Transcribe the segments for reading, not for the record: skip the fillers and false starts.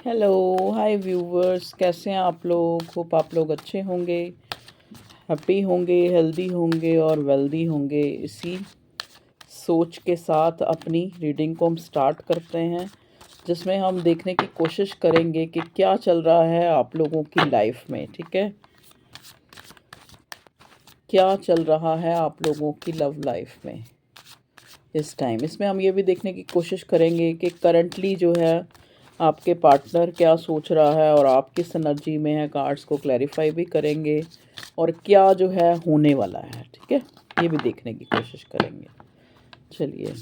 Hello hi viewers, कैसे हैं आप लोग। होप आप लोग अच्छे होंगे, हैप्पी होंगे, हेल्दी होंगे और वेल्दी होंगे। इसी सोच के साथ अपनी रीडिंग को हम स्टार्ट करते हैं, जिसमें हम देखने की कोशिश करेंगे कि क्या चल रहा है आप लोगों की लाइफ में। ठीक है, क्या चल रहा है आप लोगों की लव लाइफ में इस टाइम। इसमें हम ये भी देखने की कोशिश करेंगे कि करंटली जो है आपके पार्टनर क्या सोच रहा है और आप किस एनर्जी में है। कार्ड्स को क्लैरिफाई भी करेंगे और क्या जो है होने वाला है। ठीक है, ये भी देखने की कोशिश करेंगे। चलिए,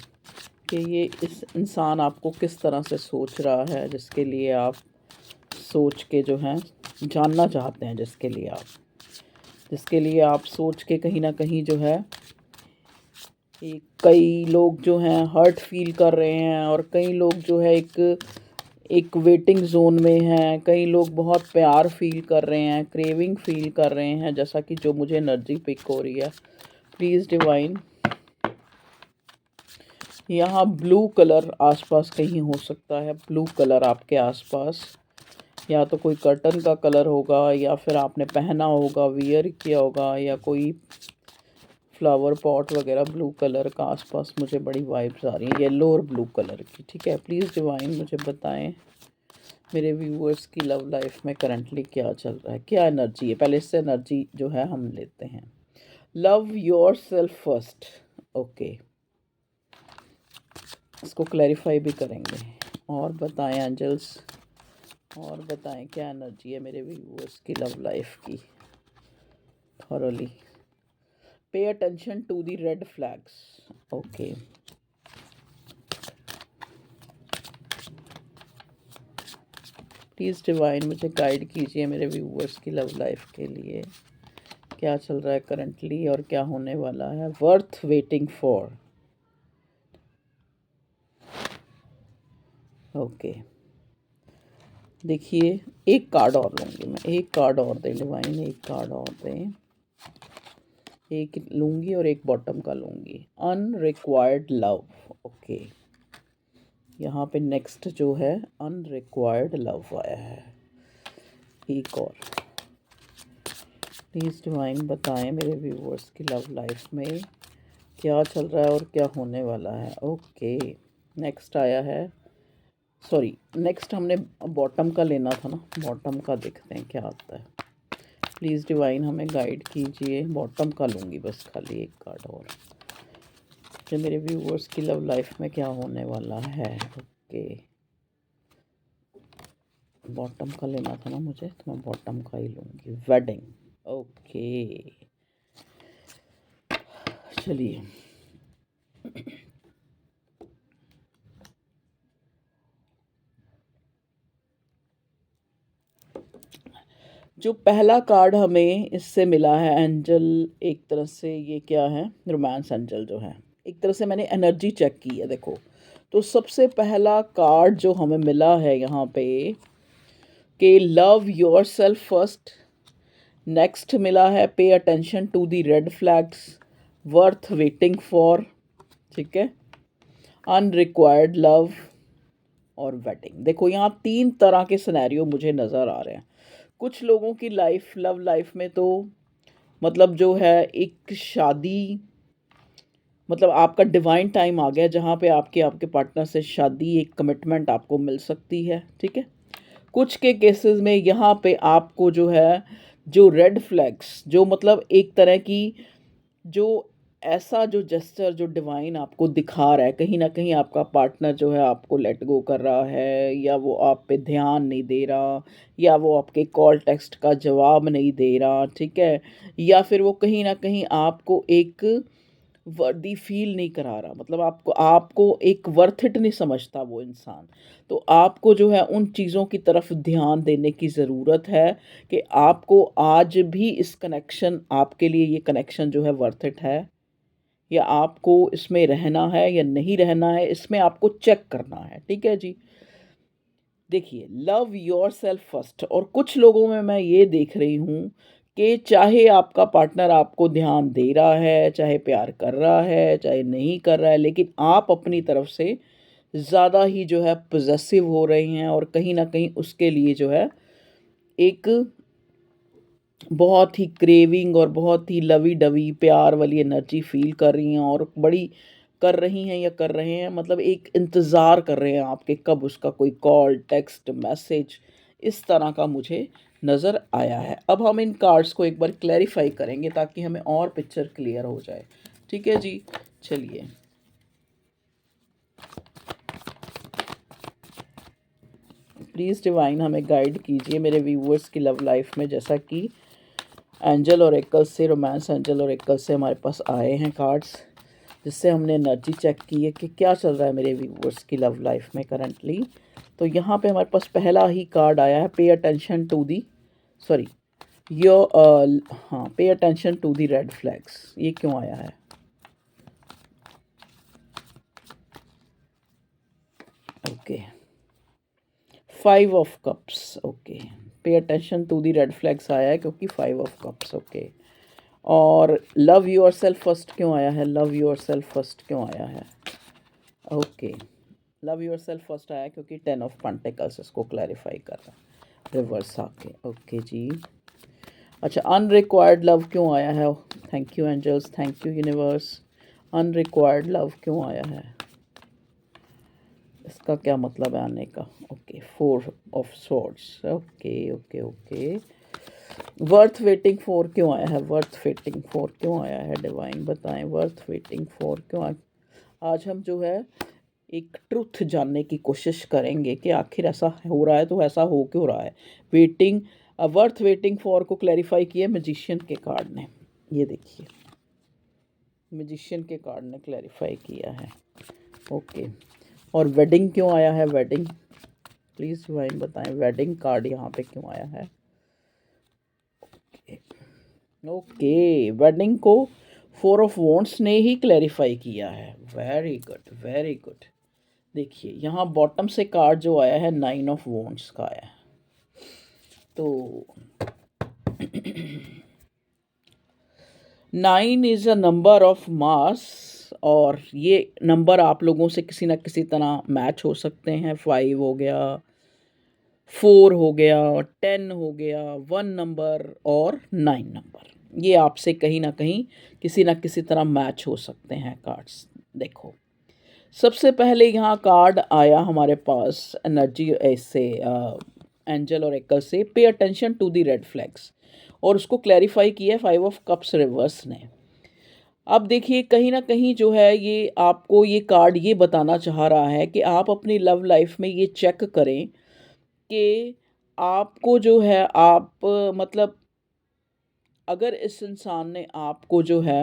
कि ये इस इंसान आपको किस तरह से सोच रहा है, जिसके लिए आप सोच के जो है जानना चाहते हैं, जिसके लिए आप सोच के कहीं ना कहीं जो है कई लोग जो हैं हर्ट फील कर रहे हैं और कई लोग जो है एक वेटिंग जोन में हैं। कई लोग बहुत प्यार फील कर रहे हैं, क्रेविंग फील कर रहे हैं, जैसा कि जो मुझे एनर्जी पिक हो रही है। प्लीज़ डिवाइन, यहाँ ब्लू कलर आसपास कहीं हो सकता है। ब्लू कलर आपके आसपास या तो कोई कर्टन का कलर होगा, या फिर आपने पहना होगा, वियर किया होगा, या कोई फ्लावर पॉट वगैरह। ब्लू कलर का आसपास मुझे बड़ी वाइब्स आ रही हैं, येलो और ब्लू कलर की। ठीक है, प्लीज़ डिवाइन मुझे बताएं मेरे व्यूअर्स की लव लाइफ में करंटली क्या चल रहा है, क्या एनर्जी है। पहले इससे एनर्जी जो है हम लेते हैं। Love yourself first. Okay, इसको क्लैरिफाई भी करेंगे। और बताएं एंजल्स, और बताएं क्या एनर्जी है मेरे व्यूअर्स की लव लाइफ की। Thoroughly pay attention to the red flags. Okay, please divine मुझे गाइड कीजिए मेरे व्यूअर्स की लव लाइफ के लिए क्या चल रहा है करंटली और क्या होने वाला है। Worth waiting for. ओके, देखिए, एक कार्ड और लूँगी मैं, एक कार्ड और दें डिवाइन, एक कार्ड और दें। एक लूँगी और एक बॉटम का लूँगी। Unrequired love. ओके, यहाँ पे नेक्स्ट जो है अनरिक्वायर्ड लव आया है। एक और प्लीज़ डिवाइन बताएं मेरे व्यूवर्स की लव लाइफ में क्या चल रहा है और क्या होने वाला है। ओके, नेक्स्ट आया है, सॉरी नेक्स्ट हमने बॉटम का लेना था ना, बॉटम का देखते हैं क्या आता है। प्लीज़ डिवाइन हमें गाइड कीजिए। बॉटम का लूँगी बस, खाली एक कार्ड और, जो मेरे व्यूवर्स की लव लाइफ में क्या होने वाला है। ओके, बॉटम का लेना था ना मुझे, तो मैं बॉटम का ही लूँगी। वेडिंग। ओके, चलिए, जो पहला कार्ड हमें इससे मिला है एंजल, एक तरह से ये क्या है, रोमांस एंजल जो है। एक तरह से मैंने एनर्जी चेक की है, देखो। तो सबसे पहला कार्ड जो हमें मिला है यहाँ पे कि love yourself first. Next मिला है pay attention to the red flags, worth waiting for. ठीक है, अनरिक्वायर्ड लव और वेडिंग। देखो, यहाँ तीन तरह के सिनेरियो मुझे नज़र आ रहे हैं। कुछ लोगों की लाइफ, लव लाइफ में तो मतलब जो है एक शादी, मतलब आपका डिवाइन टाइम आ गया जहाँ पे आपके आपके पार्टनर से शादी, एक कमिटमेंट आपको मिल सकती है। ठीक है, कुछ के केसेस में यहाँ पे आपको जो है, जो रेड फ्लैग्स, जो मतलब एक तरह की जो ऐसा जो जेस्चर जो डिवाइन आपको दिखा रहा है, कहीं ना कहीं आपका पार्टनर जो है आपको लेट गो कर रहा है, या वो आप पे ध्यान नहीं दे रहा, या वो आपके कॉल टेक्स्ट का जवाब नहीं दे रहा। ठीक है, या फिर वो कहीं ना कहीं आपको एक वर्दी फील नहीं करा रहा, मतलब आपको आपको एक वर्थ इट नहीं समझता वो इंसान। तो आपको जो है उन चीज़ों की तरफ ध्यान देने की ज़रूरत है कि आपको आज भी इस कनेक्शन, आपके लिए ये कनेक्शन जो है वर्थ इट है, या आपको इसमें रहना है या नहीं रहना है, इसमें आपको चेक करना है। ठीक है जी, देखिए, लव योर सेल्फ फर्स्ट। और कुछ लोगों में मैं ये देख रही हूँ कि चाहे आपका पार्टनर आपको ध्यान दे रहा है, चाहे प्यार कर रहा है, चाहे नहीं कर रहा है, लेकिन आप अपनी तरफ से ज़्यादा ही जो है पॉसेसिव हो रही हैं और कहीं न कहीं उसके लिए जो है एक बहुत ही क्रेविंग और बहुत ही लवी-डवी प्यार वाली एनर्जी फ़ील कर रही हैं और बड़ी कर रही हैं या कर रहे हैं, मतलब एक इंतज़ार कर रहे हैं आपके कब उसका कोई कॉल, टेक्स्ट, मैसेज इस तरह का मुझे नज़र आया है। अब हम इन कार्ड्स को एक बार क्लैरिफ़ाई करेंगे ताकि हमें और पिक्चर क्लियर हो जाए। ठीक है जी, चलिए। प्लीज़ डिवाइन हमें गाइड कीजिए मेरे व्यूअर्स की लव लाइफ में, जैसा कि एंजल और एकल से, रोमांस एंजल और एकल से हमारे पास आए हैं कार्ड्स, जिससे हमने एनर्जी चेक की है कि क्या चल रहा है मेरे व्यूअर्स की लव लाइफ में करंटली। तो यहाँ पे हमारे पास पहला ही कार्ड आया है, pay attention to the sorry your हाँ, pay attention to the red flags. ये क्यों आया है? Okay, 5 of cups. Okay, pay attention to the red flags आया है क्योंकि 5 ऑफ कप्स। ओके, और लव योर सेल्फ फर्स्ट क्यों आया है? लव योर सेल्फ फर्स्ट क्यों आया है? Okay, love yourself first आया क्योंकि 10 ऑफ पेंटिकल्स इसको क्लैरिफाई कर रहा है रिवर्स आके। ओके जी, अच्छा, अनरिक्वायर्ड लव क्यों आया है? Thank you angels, thank you universe. Unrequired love क्यों आया है? इसका क्या मतलब है आने का? Okay, 4 of swords. Okay okay okay, worth waiting for क्यों आया है? वर्थ वेटिंग फॉर क्यों आया है? डिवाइन बताएं, वर्थ वेटिंग फॉर क्यों आया? आज हम जो है एक ट्रुथ जानने की कोशिश करेंगे कि आखिर ऐसा हो रहा है तो ऐसा हो क्यों रहा है। वेटिंग, वर्थ वेटिंग फॉर को क्लैरिफाई किया मैजिशियन के कार्ड ने। ये देखिए, मैजिशियन के कार्ड ने क्लैरिफाई किया है। ओके, और वेडिंग क्यों आया है? वेडिंग, प्लीज़ डिवाइन बताएं, वेडिंग कार्ड यहाँ पे क्यों आया है? ओके, वेडिंग को 4 ऑफ वॉन्ड्स ने ही क्लैरिफाई किया है। Very good, very good. देखिए यहाँ बॉटम से कार्ड जो आया है 9 ऑफ वॉन्ड्स का आया है। तो 9 is a number of mass, और ये नंबर आप लोगों से किसी ना किसी तरह मैच हो सकते हैं। 5 हो गया, 4 हो गया, 10 हो गया, 1 नंबर और 9 नंबर, ये आपसे कहीं ना कहीं किसी ना किसी तरह मैच हो सकते हैं कार्ड्स। देखो, सबसे पहले यहाँ कार्ड आया हमारे पास एनर्जी ऐसे एंजल और एकल से, pay attention to the red flags, और उसको क्लैरिफाई किया 5 ऑफ कप्स रिवर्स ने। अब देखिए कहीं ना कहीं जो है ये आपको ये कार्ड ये बताना चाह रहा है कि आप अपनी लव लाइफ में ये चेक करें कि आपको जो है आप मतलब अगर इस इंसान ने आपको जो है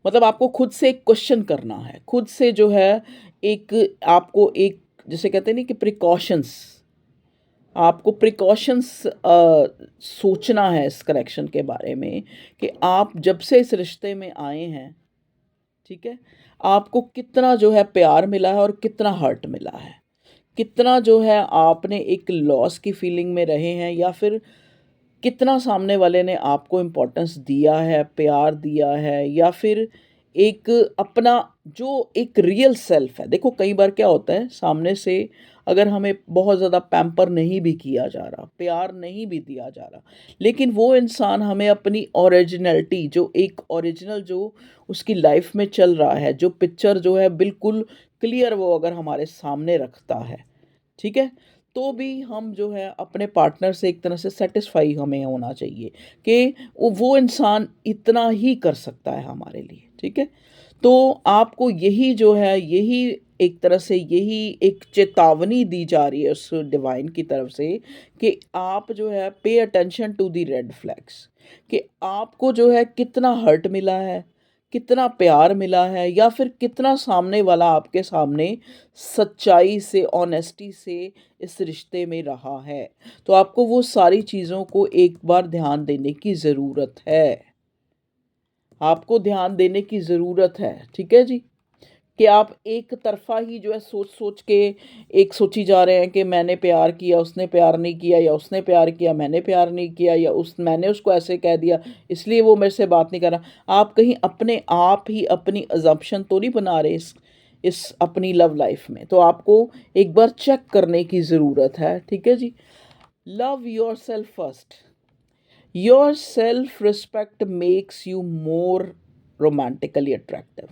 मतलब आपको खुद से एक क्वेश्चन करना है, खुद से जो है एक आपको एक जिसे कहते हैं ना कि प्रिकॉशंस, आपको प्रिकॉशंस सोचना है इस करेक्शन के बारे में कि आप जब से इस रिश्ते में आए हैं, ठीक है, आपको कितना जो है प्यार मिला है और कितना हर्ट मिला है, कितना जो है आपने एक लॉस की फीलिंग में रहे हैं, या फिर कितना सामने वाले ने आपको इम्पोर्टेंस दिया है, प्यार दिया है, या फिर एक अपना जो एक रियल सेल्फ है। देखो कई बार क्या होता है, सामने से अगर हमें बहुत ज़्यादा पैम्पर नहीं भी किया जा रहा, प्यार नहीं भी दिया जा रहा, लेकिन वो इंसान हमें अपनी ओरिजिनलिटी, जो एक ओरिजिनल जो उसकी लाइफ में चल रहा है, जो पिक्चर जो है बिल्कुल क्लियर, वो अगर हमारे सामने रखता है, ठीक है, तो भी हम जो है अपने पार्टनर से एक तरह से सेटिस्फाई हमें होना चाहिए कि वो इंसान इतना ही कर सकता है हमारे लिए, ठीक है। तो आपको यही जो है यही एक तरह से यही एक चेतावनी दी जा रही है उस डिवाइन की तरफ से कि आप जो है pay attention to the red flags, कि आपको जो है कितना हर्ट मिला है, कितना प्यार मिला है, या फिर कितना सामने वाला आपके सामने सच्चाई से, ऑनेस्टी से इस रिश्ते में रहा है। तो आपको वो सारी चीज़ों को एक बार ध्यान देने की ज़रूरत है, आपको ध्यान देने की ज़रूरत है, ठीक है जी। कि आप एक तरफ़ा ही जो है सोच सोच के एक सोची जा रहे हैं कि मैंने प्यार किया, उसने प्यार नहीं किया, या उसने प्यार किया, मैंने प्यार नहीं किया, या उस मैंने उसको ऐसे कह दिया इसलिए वो मेरे से बात नहीं कर रहा। आप कहीं अपने आप ही अपनी अजम्पशन तो नहीं बना रहे इस अपनी लव लाइफ में, तो आपको एक बार चेक करने की ज़रूरत है, ठीक है जी। Love yourself first. Your self respect makes you more romantically attractive.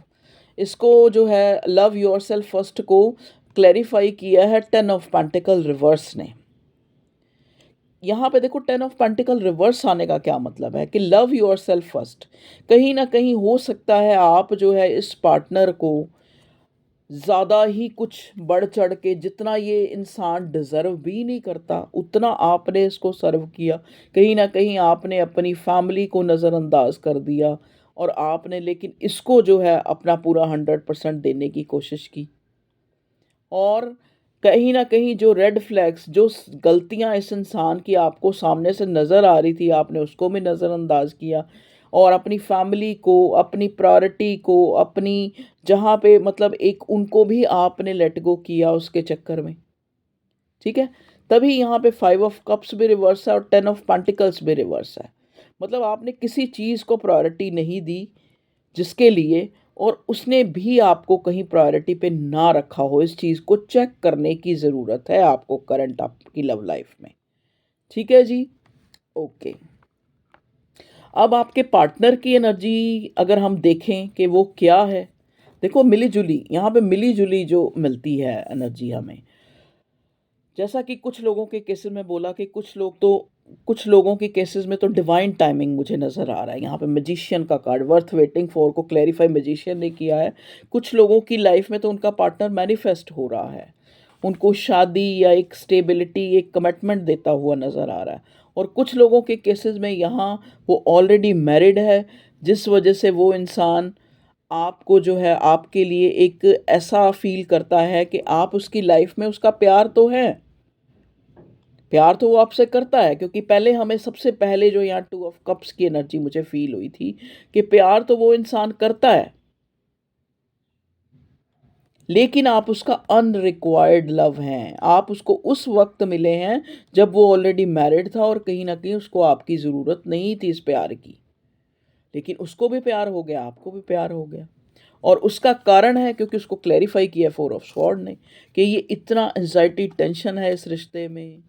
इसको जो है लव योर सेल्फ फर्स्ट को क्लैरिफाई किया है 10 ऑफ पेंटिकल रिवर्स ने। यहाँ पे देखो 10 ऑफ पेंटिकल रिवर्स आने का क्या मतलब है कि लव योर सेल्फ फर्स्ट। कहीं ना कहीं हो सकता है आप जो है इस पार्टनर को ज़्यादा ही कुछ बढ़ चढ़ के, जितना ये इंसान डिज़र्व भी नहीं करता उतना आपने इसको सर्व किया। कहीं ना कहीं आपने अपनी फैमिली को नज़रअंदाज कर दिया और आपने लेकिन इसको जो है अपना पूरा 100% देने की कोशिश की। और कहीं न कहीं जो रेड फ्लैग्स, जो गलतियाँ इस इंसान की आपको सामने से नज़र आ रही थी, आपने उसको भी नज़रअंदाज किया और अपनी फैमिली को, अपनी प्रायोरिटी को, अपनी जहाँ पे मतलब एक उनको भी आपने लेट गो किया उसके चक्कर में, ठीक है? तभी यहाँ पे 5 ऑफ कप्स भी रिवर्स है और 10 ऑफ पेंटिकल्स भी रिवर्स है। मतलब आपने किसी चीज़ को प्रायोरिटी नहीं दी जिसके लिए, और उसने भी आपको कहीं प्रायोरिटी पे ना रखा हो, इस चीज़ को चेक करने की ज़रूरत है आपको करंट आपकी लव लाइफ में, ठीक है जी। ओके, अब आपके पार्टनर की एनर्जी अगर हम देखें कि वो क्या है, देखो मिली जुली, यहाँ पे मिली जुली जो मिलती है एनर्जी हमें, जैसा कि कुछ लोगों के केसेस में बोला कि कुछ लोगों के केसेस में तो डिवाइन टाइमिंग मुझे नज़र आ रहा है। यहाँ पे मैजिशियन का कार्ड वर्थ वेटिंग फॉर को क्लैरिफाई मैजिशियन ने किया है। कुछ लोगों की लाइफ में तो उनका पार्टनर मैनिफेस्ट हो रहा है, उनको शादी या एक स्टेबिलिटी, एक कमिटमेंट देता हुआ नज़र आ रहा है। और कुछ लोगों के केसेस में यहाँ वो ऑलरेडी मैरिड है, जिस वजह से वो इंसान आपको जो है आपके लिए एक ऐसा फील करता है कि आप उसकी लाइफ में, उसका प्यार तो है, प्यार तो वो आपसे करता है, क्योंकि पहले हमें सबसे पहले जो यहाँ 2 ऑफ कप्स की एनर्जी मुझे फील हुई थी कि प्यार तो वो इंसान करता है, लेकिन आप उसका अनरिक्वायर्ड लव हैं। आप उसको उस वक्त मिले हैं जब वो ऑलरेडी मैरिड था और कहीं ना कहीं उसको आपकी ज़रूरत नहीं थी इस प्यार की, लेकिन उसको भी प्यार हो गया, आपको भी प्यार हो गया। और उसका कारण है क्योंकि उसको क्लैरिफाई किया 4 ऑफ स्वॉर्ड ने कि ये इतना एंजाइटी टेंशन है इस रिश्ते में,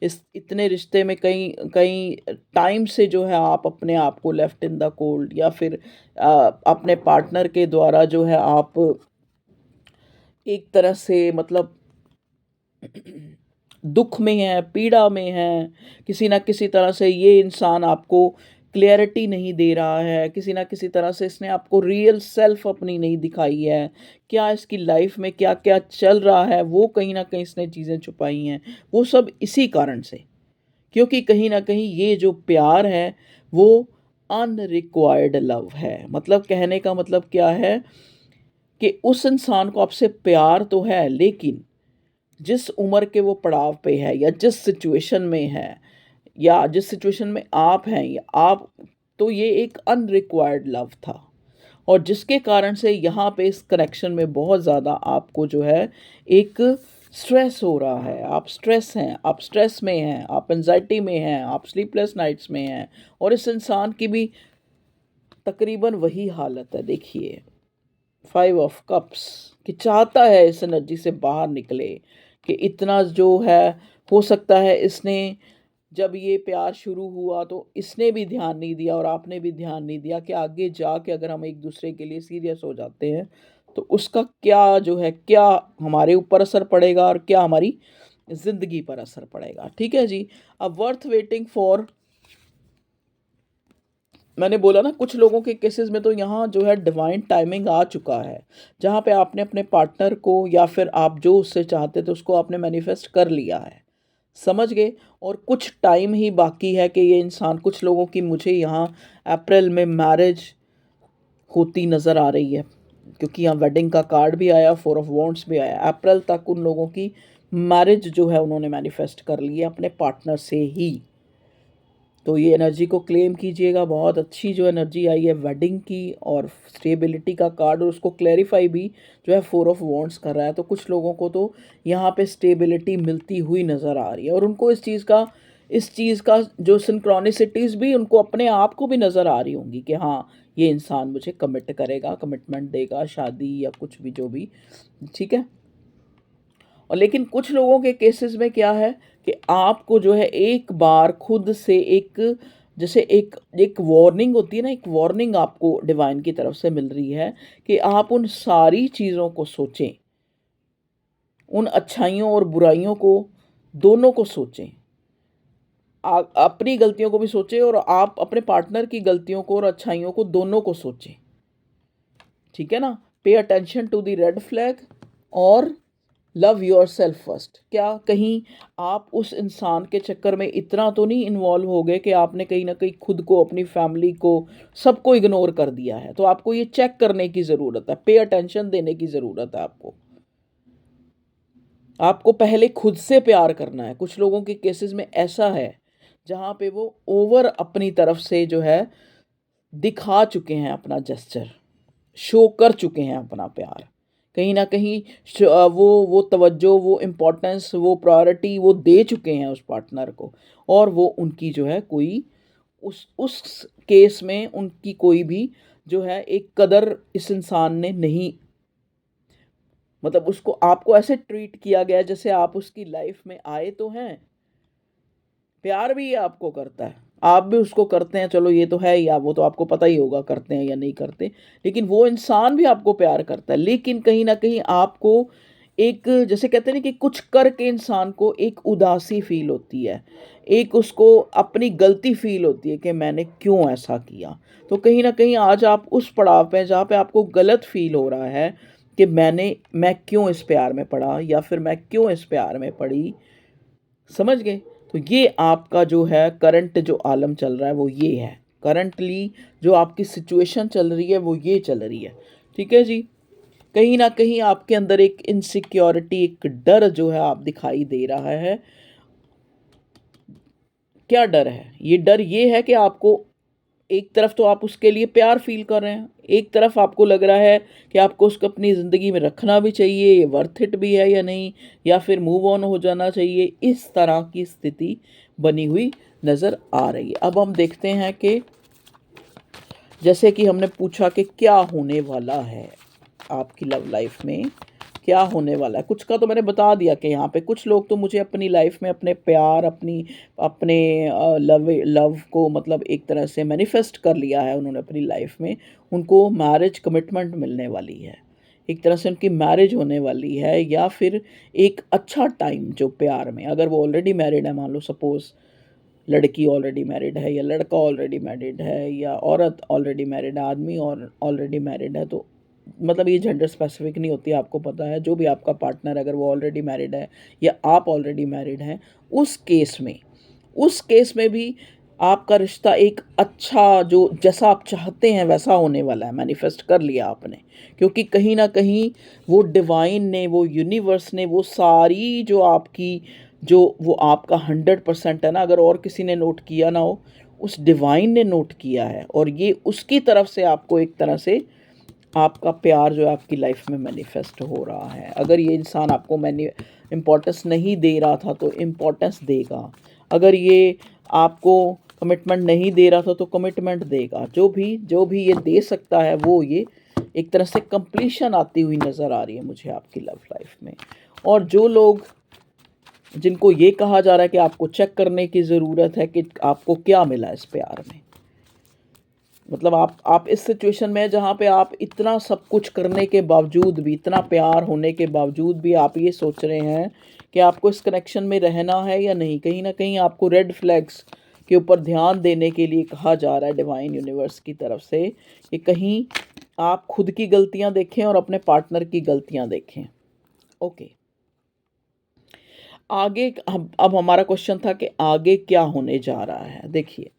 इस इतने रिश्ते में कहीं कहीं टाइम से जो है आप अपने आप को लेफ्ट इन द कोल्ड, या फिर अपने पार्टनर के द्वारा जो है आप एक तरह से मतलब दुख में है, पीड़ा में है, किसी ना किसी तरह से ये इंसान आपको क्लियरिटी नहीं दे रहा है, किसी ना किसी तरह से इसने आपको रियल सेल्फ अपनी नहीं दिखाई है, क्या इसकी लाइफ में क्या क्या चल रहा है वो कहीं ना कहीं इसने चीज़ें छुपाई हैं, वो सब इसी कारण से, क्योंकि कहीं ना कहीं ये जो प्यार है वो अनरिक्वायर्ड लव है। मतलब कहने का मतलब क्या है कि उस इंसान को आपसे प्यार तो है, लेकिन जिस उम्र के वो पड़ाव पे है या जिस सिचुएशन में है या जिस सिचुएशन में आप हैं या आप, तो ये एक अनरिक्वायर्ड लव था और जिसके कारण से यहाँ पे इस कनेक्शन में बहुत ज़्यादा आपको जो है एक स्ट्रेस हो रहा है, आप स्ट्रेस हैं, आप स्ट्रेस में हैं, आप एंजाइटी में हैं, आप स्लीपलेस नाइट्स में हैं। और इस इंसान की भी तकरीबन वही हालत है, देखिए 5 ऑफ कप्स, कि चाहता है इस एनर्जी से बाहर निकले, कि इतना जो है हो सकता है इसने जब ये प्यार शुरू हुआ तो इसने भी ध्यान नहीं दिया और आपने भी ध्यान नहीं दिया कि आगे जाके अगर हम एक दूसरे के लिए सीरियस हो जाते हैं तो उसका क्या जो है, क्या हमारे ऊपर असर पड़ेगा और क्या हमारी ज़िंदगी पर असर पड़ेगा, ठीक है जी। अब वर्थ वेटिंग फॉर, मैंने बोला ना कुछ लोगों के केसेस में तो यहाँ जो है डिवाइन टाइमिंग आ चुका है, जहाँ पे आपने अपने पार्टनर को या फिर आप जो उससे चाहते थे उसको आपने मैनिफेस्ट कर लिया है, समझ गए। और कुछ टाइम ही बाकी है कि ये इंसान, कुछ लोगों की मुझे यहाँ अप्रैल में मैरिज होती नज़र आ रही है, क्योंकि यहाँ वेडिंग का कार्ड भी आया, 4 ऑफ वॉन्ड्स भी आया। अप्रैल तक उन लोगों की मैरिज जो है उन्होंने मैनिफेस्ट कर ली है अपने पार्टनर से ही। तो ये एनर्जी को क्लेम कीजिएगा, बहुत अच्छी जो एनर्जी आई है वेडिंग की और स्टेबिलिटी का कार्ड, और उसको क्लैरिफाई भी जो है 4 ऑफ वॉन्ड्स कर रहा है। तो कुछ लोगों को तो यहाँ पे स्टेबिलिटी मिलती हुई नज़र आ रही है और उनको इस चीज़ का जो सिंक्रोनिसिटीज़ भी उनको अपने आप को भी नज़र आ रही होंगी कि हाँ ये इंसान मुझे कमिट करेगा, कमिटमेंट देगा, शादी या कुछ भी जो भी, ठीक है। और लेकिन कुछ लोगों के केसेस में क्या है कि आपको जो है एक बार खुद से एक, जैसे एक एक वार्निंग होती है ना, एक वार्निंग आपको डिवाइन की तरफ से मिल रही है कि आप उन सारी चीज़ों को सोचें, उन अच्छाइयों और बुराइयों को दोनों को सोचें, अपनी गलतियों को भी सोचें और आप अपने पार्टनर की गलतियों को और अच्छाइयों को दोनों को सोचें, ठीक है ना। Pay attention to the red flag और लव योर सेल्फ फर्स्ट। क्या कहीं आप उस इंसान के चक्कर में इतना तो नहीं इन्वॉल्व हो गए कि आपने कहीं ना कहीं खुद को, अपनी फैमिली को, सबको इग्नोर कर दिया है? तो आपको ये चेक करने की ज़रूरत है, पे अटेंशन देने की ज़रूरत है आपको। आपको पहले खुद से प्यार करना है। कुछ लोगों के केसेस में ऐसा है जहाँ पे वो ओवर अपनी तरफ से जो है दिखा चुके हैं, अपना जेस्चर शो कर चुके हैं, अपना प्यार कहीं ना कहीं वो तवज्जो, वो इम्पोर्टेंस, वो प्रायोरिटी वो दे चुके हैं उस पार्टनर को, और वो उनकी जो है कोई उस केस में उनकी कोई भी जो है एक कदर इस इंसान ने नहीं, मतलब उसको, आपको ऐसे ट्रीट किया गया जैसे आप उसकी लाइफ में आए तो हैं। प्यार भी ये आपको करता है, आप भी उसको करते हैं, चलो ये तो है ही, आप वो तो आपको पता ही होगा करते हैं या नहीं करते, लेकिन वो इंसान भी आपको प्यार करता है। लेकिन कहीं ना कहीं आपको एक, जैसे कहते हैं ना कि कुछ करके इंसान को एक उदासी फील होती है, एक उसको अपनी गलती फील होती है कि मैंने क्यों ऐसा किया। तो कहीं ना कहीं आज आप उस पड़ाव पे जहाँ पे आपको गलत फील हो रहा है कि मैं क्यों इस प्यार में पड़ा, या फिर मैं क्यों इस प्यार में पड़ी, समझ गए। तो ये आपका जो है करंट जो आलम चल रहा है वो ये है, करंटली जो आपकी सिचुएशन चल रही है वो ये चल रही है, ठीक है जी। कहीं ना कहीं आपके अंदर एक इनसिक्योरिटी, एक डर जो है आप दिखाई दे रहा है। क्या डर है? ये डर ये है कि आपको एक तरफ तो आप उसके लिए प्यार फील कर रहे हैं, एक तरफ आपको लग रहा है कि आपको उसको अपनी ज़िंदगी में रखना भी चाहिए, ये वर्थ इट भी है या नहीं, या फिर मूव ऑन हो जाना चाहिए। इस तरह की स्थिति बनी हुई नज़र आ रही है। अब हम देखते हैं कि जैसे कि हमने पूछा कि क्या होने वाला है आपकी लव लाइफ में, क्या होने वाला है। कुछ का तो मैंने बता दिया कि यहाँ पे कुछ लोग तो मुझे अपनी लाइफ में अपने प्यार, अपनी अपने लव को मतलब एक तरह से मैनिफेस्ट कर लिया है उन्होंने अपनी लाइफ में। उनको मैरिज कमिटमेंट मिलने वाली है, एक तरह से उनकी मैरिज होने वाली है, या फिर एक अच्छा टाइम जो प्यार में, अगर वो ऑलरेडी मैरिड है, मान लो सपोज़ लड़की ऑलरेडी मैरिड है या लड़का ऑलरेडी मैरिड है या औरत ऑलरेडी मैरिड है, आदमी और ऑलरेडी मैरिड है, तो मतलब ये जेंडर स्पेसिफिक नहीं होती, आपको पता है। जो भी आपका पार्टनर, अगर वो ऑलरेडी मैरिड है या आप ऑलरेडी मैरिड हैं, उस केस में भी आपका रिश्ता एक अच्छा, जो जैसा आप चाहते हैं वैसा होने वाला है, मैनिफेस्ट कर लिया आपने। क्योंकि कहीं ना कहीं वो डिवाइन ने, वो यूनिवर्स ने, वो सारी जो आपकी, जो वो आपका 100% है ना, अगर और किसी ने नोट किया ना हो, उस डिवाइन ने नोट किया है, और ये उसकी तरफ से आपको एक तरह से आपका प्यार जो है आपकी लाइफ में मैनिफेस्ट हो रहा है। अगर ये इंसान आपको इम्पोर्टेंस नहीं दे रहा था तो इम्पोर्टेंस देगा, अगर ये आपको कमिटमेंट नहीं दे रहा था तो कमिटमेंट देगा। जो भी ये दे सकता है वो ये एक तरह से कंप्लीशन आती हुई नज़र आ रही है मुझे आपकी लव लाइफ में। और जो लोग, जिनको ये कहा जा रहा है कि आपको चेक करने की ज़रूरत है कि आपको क्या मिला इस प्यार में, मतलब आप इस सिचुएशन में जहाँ पे आप इतना सब कुछ करने के बावजूद भी, इतना प्यार होने के बावजूद भी आप ये सोच रहे हैं कि आपको इस कनेक्शन में रहना है या नहीं। कहीं ना कहीं आपको रेड फ्लैग्स के ऊपर ध्यान देने के लिए कहा जा रहा है डिवाइन यूनिवर्स की तरफ से कि कहीं आप खुद की गलतियाँ देखें और अपने पार्टनर की गलतियाँ देखें। ओके, आगे अब हमारा क्वेश्चन था कि आगे क्या होने जा रहा है। देखिए,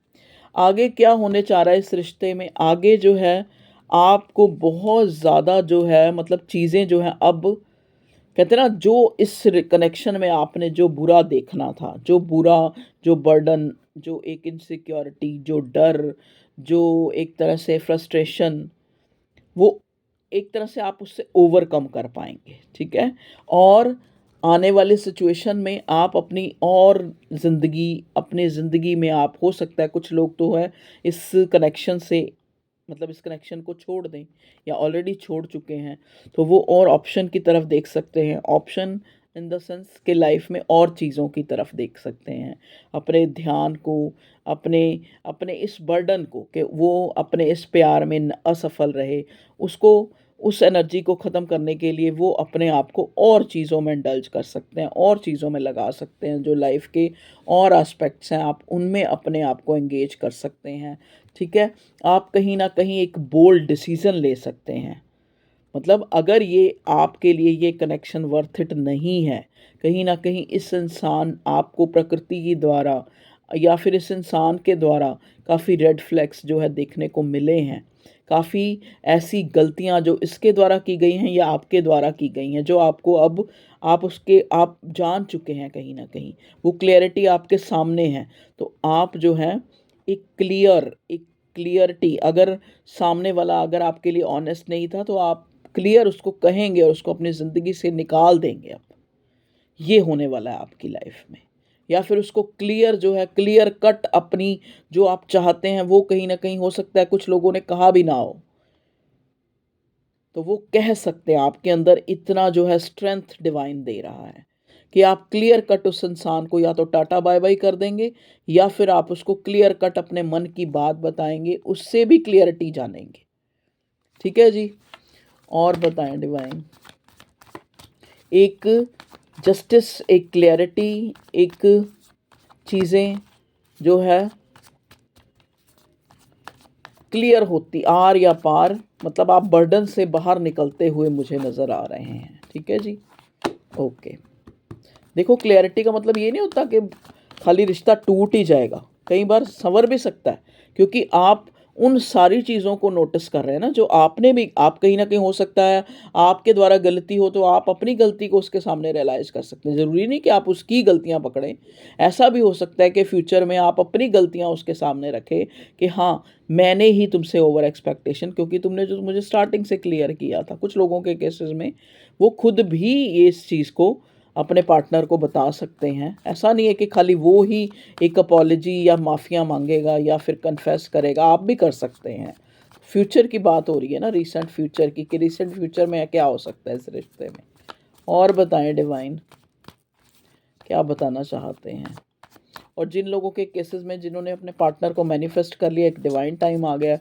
आगे क्या होने जा रहा है इस रिश्ते में। आगे जो है आपको बहुत ज़्यादा जो है मतलब चीज़ें जो हैं, अब कहते हैं ना, जो इस कनेक्शन में आपने जो बुरा देखना था, जो बुरा, जो बर्डन, जो एक इनसिक्योरिटी, जो डर, जो एक तरह से फ्रस्ट्रेशन, वो एक तरह से आप उससे ओवरकम कर पाएंगे, ठीक है। और आने वाले सिचुएशन में आप अपनी और ज़िंदगी, अपने ज़िंदगी में आप, हो सकता है कुछ लोग तो है इस कनेक्शन से मतलब इस कनेक्शन को छोड़ दें या ऑलरेडी छोड़ चुके हैं, तो वो और ऑप्शन की तरफ देख सकते हैं। ऑप्शन इन द सेंस कि लाइफ में और चीज़ों की तरफ देख सकते हैं, अपने ध्यान को, अपने अपने इस बर्डन को, कि वो अपने इस प्यार में असफल रहे, उसको, उस एनर्जी को ख़त्म करने के लिए वो अपने आप को और चीज़ों में इंडल्ज कर सकते हैं, और चीज़ों में लगा सकते हैं, जो लाइफ के और एस्पेक्ट्स हैं आप उनमें अपने आप को एंगेज कर सकते हैं। ठीक है, आप कहीं ना कहीं एक बोल्ड डिसीज़न ले सकते हैं। मतलब अगर ये आपके लिए ये कनेक्शन वर्थ इट नहीं है, कहीं ना कहीं इस इंसान आपको प्रकृति के द्वारा या फिर इस इंसान के द्वारा काफ़ी रेड फ्लैग्स जो है देखने को मिले हैं, काफ़ी ऐसी गलतियां जो इसके द्वारा की गई हैं या आपके द्वारा की गई हैं, जो आपको अब आप जान चुके हैं, कहीं ना कहीं वो क्लियरिटी आपके सामने है। तो आप जो है एक क्लियरिटी, अगर सामने वाला अगर आपके लिए ऑनेस्ट नहीं था, तो आप क्लियर उसको कहेंगे और उसको अपनी ज़िंदगी से निकाल देंगे। अब ये होने वाला है आपकी लाइफ में। या फिर उसको क्लियर जो है, क्लियर कट अपनी जो आप चाहते हैं वो कहीं ना कहीं हो सकता है कुछ लोगों ने कहा भी ना हो, तो वो कह सकते हैं। आपके अंदर इतना जो है स्ट्रेंथ डिवाइन दे रहा है कि आप क्लियर कट उस इंसान को या तो टाटा बाय बाय कर देंगे, या फिर आप उसको क्लियर कट अपने मन की बात बताएंगे, उससे भी क्लियरिटी जानेंगे। ठीक है जी, और बताएं डिवाइन। एक जस्टिस, एक क्लियरिटी, एक चीज़ें जो है क्लियर होती आर या पार, मतलब आप बर्डन से बाहर निकलते हुए मुझे नज़र आ रहे हैं। ठीक है जी, ओके। देखो, क्लियरिटी का मतलब ये नहीं होता कि खाली रिश्ता टूट ही जाएगा, कई बार संवर भी सकता है, क्योंकि आप उन सारी चीज़ों को नोटिस कर रहे हैं ना जो आपने भी, आप कहीं ना कहीं हो सकता है आपके द्वारा गलती हो, तो आप अपनी गलती को उसके सामने रियलाइज़ कर सकते हैं। ज़रूरी नहीं कि आप उसकी गलतियां पकड़ें, ऐसा भी हो सकता है कि फ्यूचर में आप अपनी गलतियां उसके सामने रखें कि हाँ, मैंने ही तुमसे ओवर एक्सपेक्टेशन, क्योंकि तुमने जो मुझे स्टार्टिंग से क्लियर किया था। कुछ लोगों के केसेस में वो खुद भी इस चीज़ को अपने पार्टनर को बता सकते हैं। ऐसा नहीं है कि खाली वो ही एक अपॉलॉजी या माफ़िया मांगेगा या फिर कन्फेस करेगा, आप भी कर सकते हैं। फ्यूचर की बात हो रही है ना, रीसेंट फ्यूचर की, कि रीसेंट फ्यूचर में क्या हो सकता है इस रिश्ते में। और बताएं डिवाइन, क्या बताना चाहते हैं। और जिन लोगों के केसेस में जिन्होंने अपने पार्टनर को मैनिफेस्ट कर लिया, एक डिवाइन टाइम आ गया,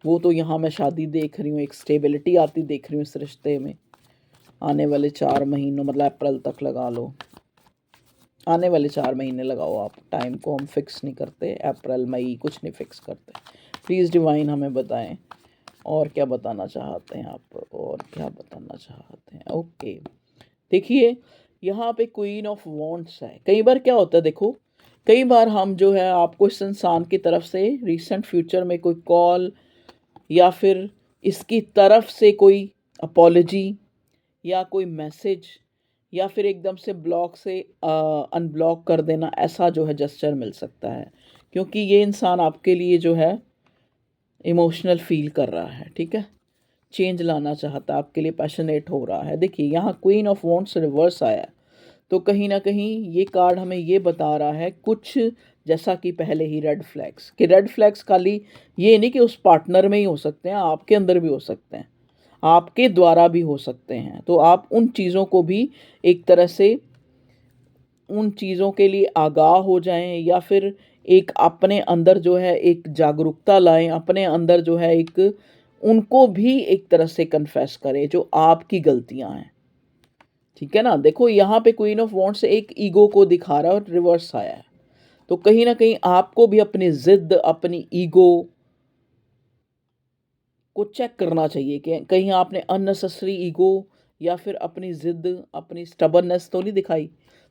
वो तो यहाँ मैं शादी देख रही हूँ, एक स्टेबिलिटी आती देख रही हूँ इस रिश्ते में। आने वाले 4 महीनों, मतलब अप्रैल तक लगा लो, आने वाले 4 महीने लगाओ आप, टाइम को हम फिक्स नहीं करते, अप्रैल मई कुछ नहीं फिक्स करते। प्लीज़ डिवाइन हमें बताएं और क्या बताना चाहते हैं आप, और क्या बताना चाहते हैं। ओके, देखिए यहाँ पे क्वीन ऑफ वॉन्ट्स है। कई बार क्या होता है, देखो कई बार हम जो है आपको इस इंसान की तरफ से रिसेंट फ्यूचर में कोई कॉल या फिर इसकी तरफ से कोई अपॉलॉजी या कोई मैसेज या फिर एकदम से ब्लॉक से अनब्लॉक कर देना, ऐसा जो है जेस्चर मिल सकता है, क्योंकि ये इंसान आपके लिए जो है इमोशनल फील कर रहा है। ठीक है, चेंज लाना चाहता है, आपके लिए पैशनेट हो रहा है। देखिए यहाँ क्वीन ऑफ वॉन्ट्स रिवर्स आया है, तो कहीं ना कहीं ये कार्ड हमें ये बता रहा है कुछ, जैसा कि पहले ही रेड फ्लैग्स, कि रेड फ्लैग्स खाली ये नहीं कि उस पार्टनर में ही हो सकते हैं, आपके अंदर भी हो सकते हैं, आपके द्वारा भी हो सकते हैं। तो आप उन चीज़ों को भी एक तरह से, उन चीज़ों के लिए आगाह हो जाएं, या फिर एक अपने अंदर जो है एक जागरूकता लाएं, अपने अंदर जो है एक, उनको भी एक तरह से कन्फेस करें जो आपकी गलतियां हैं। ठीक है ना, देखो यहाँ पे क्वीन ऑफ वॉन्ट्स एक ईगो को दिखा रहा है और रिवर्स आया है, तो कहीं ना कहीं आपको भी अपनी जिद, अपनी ईगो को चेक करना चाहिए कि कहीं आपने अननेसेसरी ईगो या फिर अपनी ज़िद, अपनी स्टबर्ननेस तो नहीं दिखाई।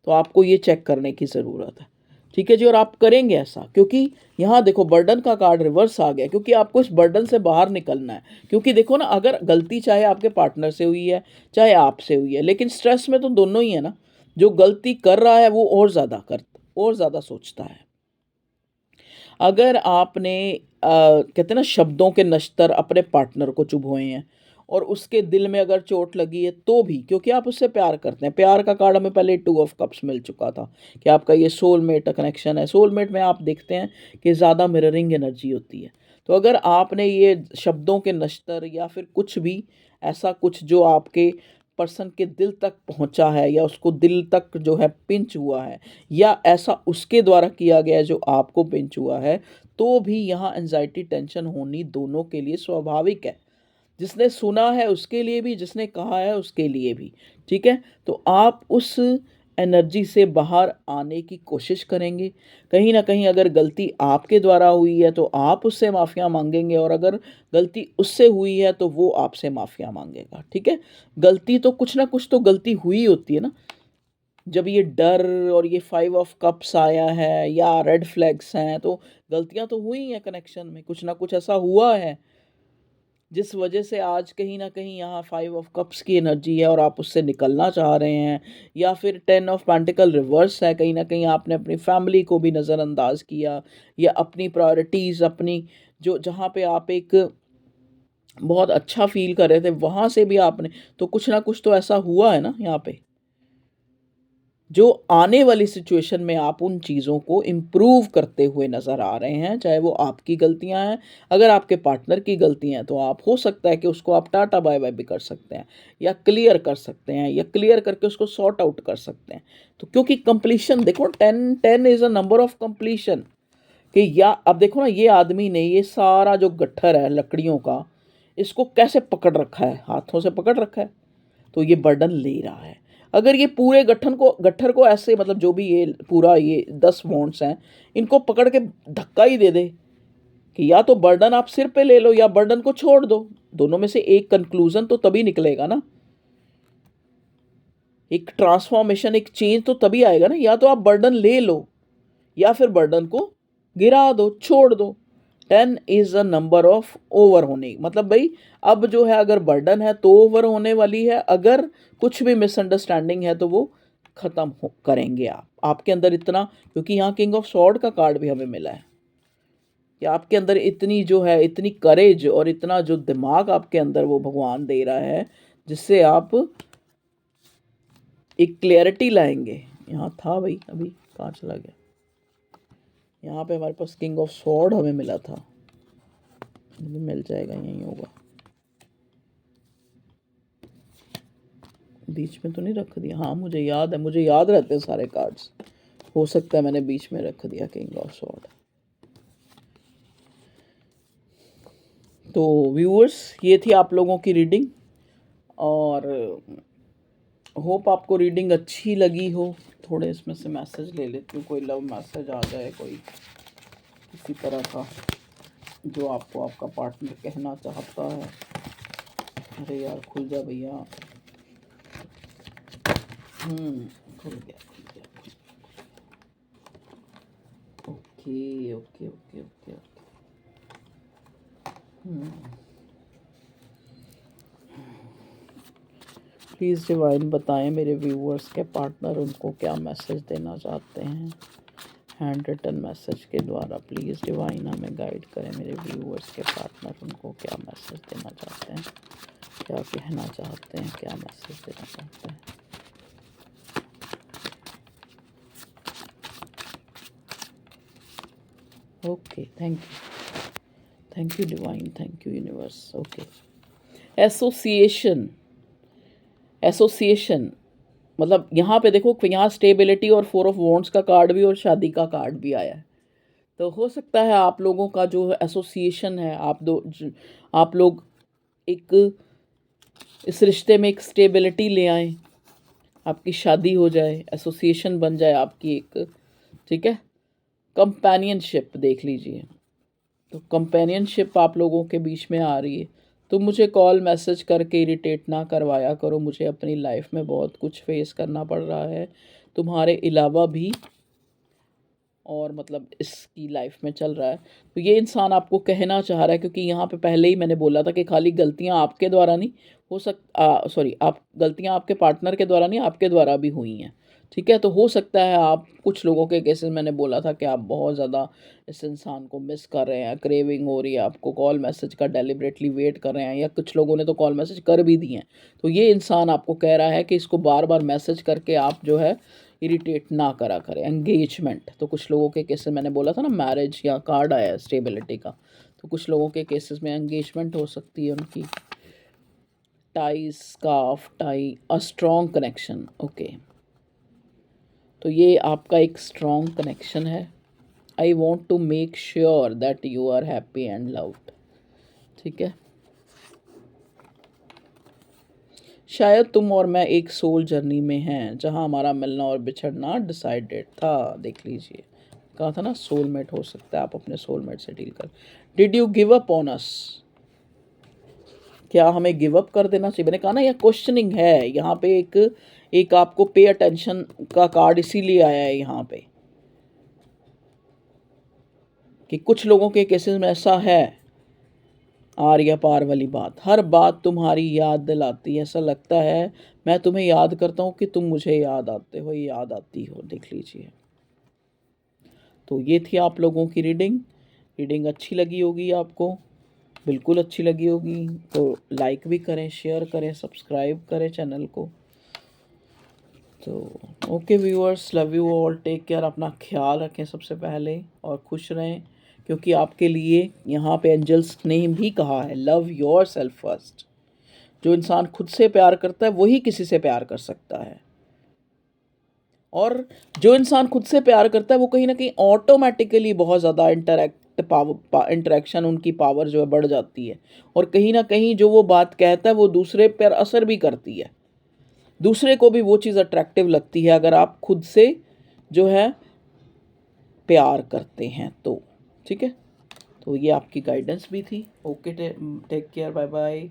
तो आपको ये चेक करने की ज़रूरत है। ठीक है जी, और आप करेंगे ऐसा, क्योंकि यहाँ देखो बर्डन का कार्ड रिवर्स आ गया, क्योंकि आपको इस बर्डन से बाहर निकलना है। क्योंकि देखो ना, अगर गलती चाहे आपके पार्टनर से हुई है चाहे आपसे हुई है, लेकिन स्ट्रेस में तो दोनों ही है ना। जो गलती कर रहा है वो और ज़्यादा सोचता है। अगर आपने कहते हैं ना, शब्दों के नश्तर अपने पार्टनर को चुभोए हैं और उसके दिल में अगर चोट लगी है, तो भी क्योंकि आप उससे प्यार करते हैं। प्यार का कार्ड हमें पहले 2 ऑफ कप्स मिल चुका था कि आपका ये सोलमेट कनेक्शन है। सोलमेट में आप देखते हैं कि ज़्यादा मिररिंग एनर्जी होती है। तो अगर आपने ये शब्दों के नश्तर या फिर कुछ भी ऐसा कुछ जो आपके पर्सन के दिल तक पहुंचा है या उसको दिल तक जो है पिंच हुआ है या ऐसा उसके द्वारा किया गया है जो आपको पिंच हुआ है, तो भी यहाँ एंजाइटी टेंशन होनी दोनों के लिए स्वाभाविक है। जिसने सुना है उसके लिए भी, जिसने कहा है उसके लिए भी। ठीक है, तो आप उस एनर्जी से बाहर आने की कोशिश करेंगे। कहीं ना कहीं अगर गलती आपके द्वारा हुई है तो आप उससे माफ़िया मांगेंगे, और अगर गलती उससे हुई है तो वो आपसे माफ़िया मांगेगा। ठीक है, गलती तो कुछ ना कुछ तो गलती हुई होती है ना। जब ये डर और ये 5 ऑफ कप्स आया है या रेड फ्लैग्स हैं, तो गलतियां तो हुई हैं कनेक्शन में, कुछ ना कुछ ऐसा हुआ है जिस वजह से आज कहीं ना कहीं यहाँ 5 ऑफ कप्स की एनर्जी है और आप उससे निकलना चाह रहे हैं। या फिर 10 ऑफ पेंटिकल रिवर्स है, कहीं ना कहीं आपने अपनी फैमिली को भी नज़रअंदाज किया या अपनी प्रायोरिटीज़, अपनी जो जहाँ पे आप एक बहुत अच्छा फील कर रहे थे वहाँ से भी आपने, तो कुछ ना कुछ तो ऐसा हुआ है ना यहाँ पे, जो आने वाली सिचुएशन में आप उन चीज़ों को इम्प्रूव करते हुए नज़र आ रहे हैं। चाहे वो आपकी गलतियां हैं, अगर आपके पार्टनर की गलतियां हैं तो आप हो सकता है कि उसको आप टाटा बाय बाय भी कर सकते हैं या क्लियर कर सकते हैं या क्लियर करके उसको सॉर्ट आउट कर सकते हैं। तो क्योंकि कंप्लीशन देखो, 10 is a number of completion. कि या अब देखो ना, ये आदमी ने ये सारा जो गट्ठर है लकड़ियों का, इसको कैसे पकड़ रखा है, हाथों से पकड़ रखा है, तो ये बर्डन ले रहा है। अगर ये पूरे गट्ठर को ऐसे, मतलब जो भी ये पूरा ये 10 वॉन्ट्स हैं, इनको पकड़ के धक्का ही दे दे कि या तो बर्डन आप सिर पे ले लो या बर्डन को छोड़ दो, दोनों में से एक कंक्लूजन तो तभी निकलेगा ना। एक ट्रांसफॉर्मेशन, एक चेंज तो तभी आएगा ना। या तो आप बर्डन ले लो या फिर बर्डन को गिरा दो, छोड़ दो। 10 is a number of over होने, मतलब भाई अब जो है अगर बर्डन है तो ओवर होने वाली है, अगर कुछ भी मिसअंडरस्टैंडिंग है तो वो खत्म करेंगे आप। आपके अंदर इतना, क्योंकि यहाँ किंग ऑफ सॉर्ड का कार्ड भी हमें मिला है कि आपके अंदर इतनी जो है, इतनी करेज और इतना जो दिमाग आपके अंदर वो भगवान दे रहा है, जिससे आप एक क्लियरिटी लाएंगे। यहाँ था भाई, अभी कहाँ चला गया, यहाँ पे हमारे पास किंग ऑफ सॉर्ड हमें मिला था, मिल जाएगा, यहीं होगा। बीच में तो नहीं रख दिया, हाँ मुझे याद है, मुझे याद रहते हैं सारे कार्ड्स, हो सकता है मैंने बीच में रख दिया किंग ऑफ सॉर्ड। तो व्यूअर्स, ये थी आप लोगों की रीडिंग, और होप आपको रीडिंग अच्छी लगी हो। थोड़े इसमें से मैसेज ले लेती हूँ, कोई लव मैसेज आ जाए, कोई किसी तरह का जो आपको आपका पार्टनर कहना चाहता है। अरे यार खुल जा भैया, खुल गया। Okay okay okay okay okay. Please divine बताएं मेरे व्यूअर्स के पार्टनर उनको क्या मैसेज देना चाहते हैं, हैंड रिटन मैसेज के द्वारा। प्लीज़ डिवाइन हमें गाइड करें, मेरे व्यूअर्स के पार्टनर उनको क्या मैसेज देना चाहते हैं, क्या कहना चाहते हैं, क्या मैसेज देना चाहते हैं। Okay, thank you divine, thank you universe. Okay, association मतलब यहाँ पे देखो, यहाँ स्टेबिलिटी और 4 ऑफ वॉन्ड्स का कार्ड भी और शादी का कार्ड भी आया है। तो हो सकता है आप लोगों का जो एसोसिएशन है, आप लोग एक इस रिश्ते में एक स्टेबिलिटी ले आए, आपकी शादी हो जाए, एसोसिएशन बन जाए आपकी एक। ठीक है, कंपेनियनशिप देख लीजिए, तो कंपेनियनशिप आप लोगों के बीच में आ रही है। तो मुझे कॉल मैसेज करके इरिटेट ना करवाया करो, मुझे अपनी लाइफ में बहुत कुछ फेस करना पड़ रहा है तुम्हारे अलावा भी, और मतलब इसकी लाइफ में चल रहा है। तो ये इंसान आपको कहना चाह रहा है, क्योंकि यहाँ पे पहले ही मैंने बोला था कि खाली गलतियाँ आपके द्वारा नहीं हो सॉरी, आप गलतियाँ आपके पार्टनर के द्वारा नहीं, आपके द्वारा भी हुई हैं। ठीक है, तो हो सकता है आप कुछ लोगों के केसेस, मैंने बोला था कि आप बहुत ज़्यादा इस इंसान को मिस कर रहे हैं, क्रेविंग हो रही है आपको, कॉल मैसेज का डेलिबरेटली वेट कर रहे हैं, या कुछ लोगों ने तो कॉल मैसेज कर भी दिए हैं। तो ये इंसान आपको कह रहा है कि इसको बार बार मैसेज करके आप जो है इरिटेट ना करा करें। एंगेजमेंट, तो कुछ लोगों के केसेस मैंने बोला था ना, मैरिज या कार्ड आया है स्टेबिलिटी का, तो कुछ लोगों के केसेस में एंगेजमेंट हो सकती है उनकी। Tie, scarf, tie, a strong connection. Okay, तो ये आपका एक स्ट्रॉन्ग कनेक्शन है। I want to make sure that you are happy and loved. ठीक है, शायद तुम और मैं एक सोल जर्नी में हैं जहां हमारा मिलना और बिछड़ना डिसाइडेड था। देख लीजिए, कहा था ना सोलमेट हो सकता है, आप अपने सोलमेट से डील कर। Did you give up on us? क्या हमें गिव अप कर देना चाहिए? मैंने कहा ना, यह क्वेश्चनिंग है यहाँ पे। एक आपको पे अटेंशन का कार्ड इसीलिए आया है यहाँ पे कि कुछ लोगों के केसेस में ऐसा है। आर्या पार वाली बात, हर बात तुम्हारी याद दिलाती है, ऐसा लगता है मैं तुम्हें याद करता हूँ कि तुम मुझे याद आते हो, याद आती हो। देख लीजिए, तो ये थी आप लोगों की रीडिंग। रीडिंग अच्छी लगी होगी आपको, बिल्कुल अच्छी लगी होगी, तो लाइक भी करें, शेयर करें, सब्सक्राइब करें चैनल को। तो okay viewers, love you all, take care, अपना ख्याल रखें सबसे पहले, और खुश रहें, क्योंकि आपके लिए यहाँ पे एंजल्स ने भी कहा है लव योर सेल्फ फर्स्ट। जो इंसान खुद से प्यार करता है वही किसी से प्यार कर सकता है, और जो इंसान खुद से प्यार करता है वो कहीं ना कहीं ऑटोमेटिकली बहुत ज़्यादा इंटरेक्शन, उनकी पावर जो है बढ़ जाती है, और कहीं ना कहीं जो वो बात कहता है वो दूसरे पर असर भी करती है, दूसरे को भी वो चीज़ अट्रैक्टिव लगती है अगर आप खुद से जो है प्यार करते हैं तो। ठीक है, तो ये आपकी गाइडेंस भी थी। Okay, take care, bye bye.